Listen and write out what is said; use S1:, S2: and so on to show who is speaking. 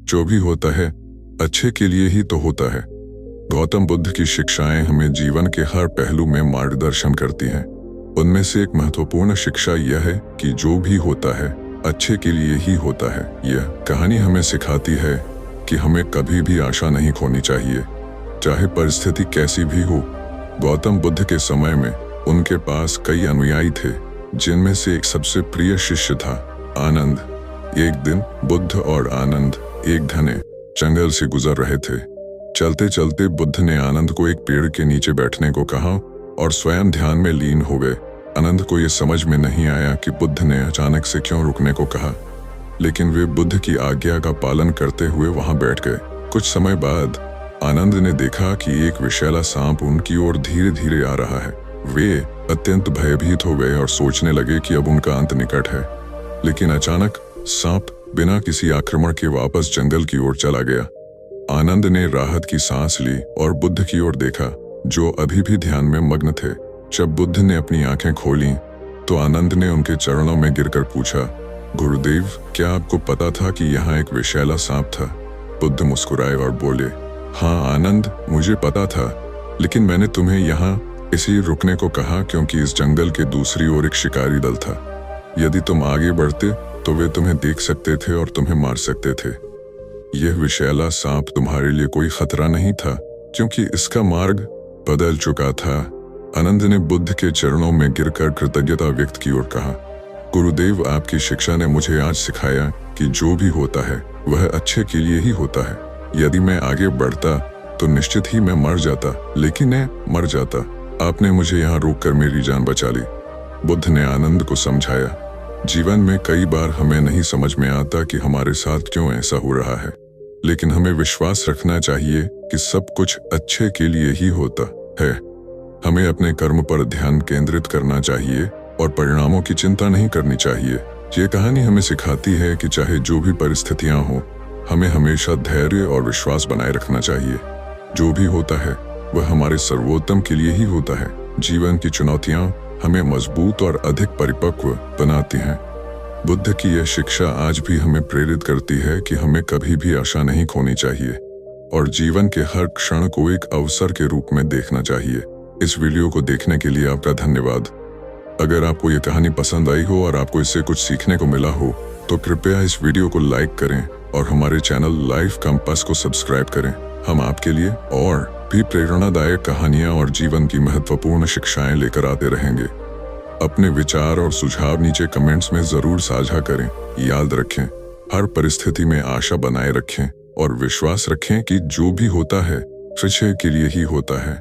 S1: जो भी होता है अच्छे के लिए ही तो होता है। गौतम बुद्ध की शिक्षाएं हमें जीवन के हर पहलू में मार्गदर्शन करती हैं। उनमें से एक महत्वपूर्ण शिक्षा यह है कि जो भी होता है अच्छे के लिए ही होता है। यह कहानी हमें सिखाती है कि हमें कभी भी आशा नहीं खोनी चाहिए, चाहे परिस्थिति कैसी भी हो। गौतम बुद्ध के समय में उनके पास कई अनुयायी थे, जिनमें से एक सबसे प्रिय शिष्य था आनंद। एक दिन बुद्ध और आनंद एक घने जंगल से गुजर रहे थे। चलते चलते बुद्ध ने आनंद को एक पेड़ के नीचे बैठने को कहा और स्वयं ध्यान में लीन हो गए। आनंद को यह समझ में नहीं आया कि बुद्ध ने अचानक से क्यों रुकने को कहा, लेकिन वे बुद्ध की आज्ञा का पालन करते हुए वहां बैठ गए। कुछ समय बाद आनंद ने देखा कि एक विषैला सांप उनकी ओर धीरे धीरे आ रहा है। वे अत्यंत भयभीत हो गए और सोचने लगे कि अब उनका अंत निकट है। लेकिन अचानक सांप बिना किसी आक्रमण के वापस जंगल की ओर चला गया। आनंद ने राहत की सांस ली और बुद्ध की ओर देखा, जो अभी भी ध्यान में मग्न थे। जब बुद्ध ने अपनी आंखें खोली तो आनंद ने उनके चरणों में गिरकर पूछा, गुरुदेव, क्या आपको पता था कि यहाँ एक विषैला सांप था? बुद्ध मुस्कुराए और बोले, हाँ आनंद, मुझे पता था, लेकिन मैंने तुम्हें यहाँ इसलिए रुकने को कहा क्योंकि इस जंगल के दूसरी ओर एक शिकारी दल था। यदि तुम आगे बढ़ते तो वे तुम्हें देख सकते थे और तुम्हें मार सकते थे। यह विषैला सांप तुम्हारे लिए कोई खतरा नहीं था, क्योंकि इसका मार्ग बदल चुका था। आनंद ने बुद्ध के चरणों में गिरकर कृतज्ञता व्यक्त की और कहा, गुरुदेव, आपकी शिक्षा ने मुझे आज सिखाया कि जो भी होता है वह अच्छे के लिए ही होता है। यदि मैं आगे बढ़ता तो निश्चित ही मैं मर जाता, लेकिन मैं मर जाता। आपने मुझे यहाँ रोककर मेरी जान बचा ली। बुद्ध ने आनंद को समझाया, जीवन में कई बार हमें नहीं समझ में आता कि हमारे साथ क्यों ऐसा हो रहा है, लेकिन हमें विश्वास रखना चाहिए कि सब कुछ अच्छे के लिए ही होता है। हमें अपने कर्म पर ध्यान केंद्रित करना चाहिए और परिणामों की चिंता नहीं करनी चाहिए। ये कहानी हमें सिखाती है कि चाहे जो भी परिस्थितियां हों, हमें हमेशा धैर्य और विश्वास बनाए रखना चाहिए। जो भी होता है वह हमारे सर्वोत्तम के लिए ही होता है। जीवन की चुनौतियां हमें मजबूत और अधिक परिपक्व बनाती हैं। बुद्ध की यह शिक्षा आज भी हमें प्रेरित करती है कि हमें कभी भी आशा नहीं खोनी चाहिए और जीवन के हर क्षण को एक अवसर के रूप में देखना चाहिए। इस वीडियो को देखने के लिए आपका धन्यवाद। अगर आपको यह कहानी पसंद आई हो और आपको इससे कुछ सीखने को मिला हो तो कृपया इस वीडियो को लाइक करें और हमारे चैनल लाइफ कंपास को सब्सक्राइब करें। हम आपके लिए और भी प्रेरणादायक कहानियां और जीवन की महत्वपूर्ण शिक्षाएं लेकर आते रहेंगे। अपने विचार और सुझाव नीचे कमेंट्स में जरूर साझा करें। याद रखें, हर परिस्थिति में आशा बनाए रखें और विश्वास रखें कि जो भी होता है अच्छे के लिए ही होता है।